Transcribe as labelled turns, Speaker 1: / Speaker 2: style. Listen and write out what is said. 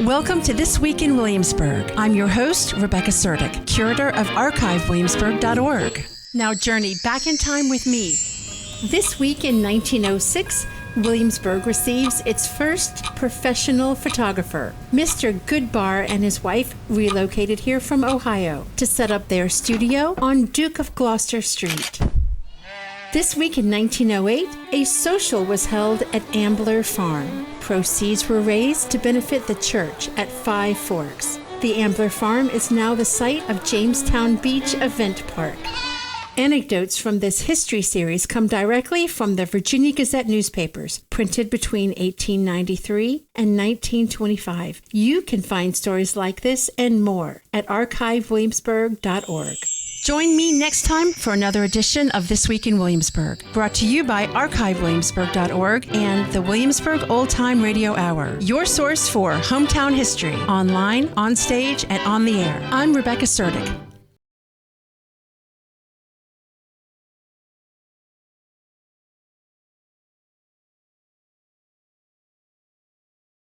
Speaker 1: Welcome to This Week in Williamsburg. I'm your host, Rebecca Suerdieck, curator of archivewilliamsburg.org. Now journey back in time with me. This week in 1906, Williamsburg receives its first professional photographer. Mr. Goodbar and his wife relocated here from Ohio to set up their studio on Duke of Gloucester Street. This week in 1908, a social was held at Ambler Farm. Proceeds were raised to benefit the church at Five Forks. The Ambler Farm is now the site of Jamestown Beach Event Park. Anecdotes from this history series come directly from the Virginia Gazette newspapers, printed between 1893 and 1925. You can find stories like this and more at archivewilliamsburg.org. Join me next time for another edition of This Week in Williamsburg, brought to you by archivewilliamsburg.org and the Williamsburg Old Time Radio Hour, your source for hometown history, online, on stage, and on the air. I'm Rebecca Suerdieck.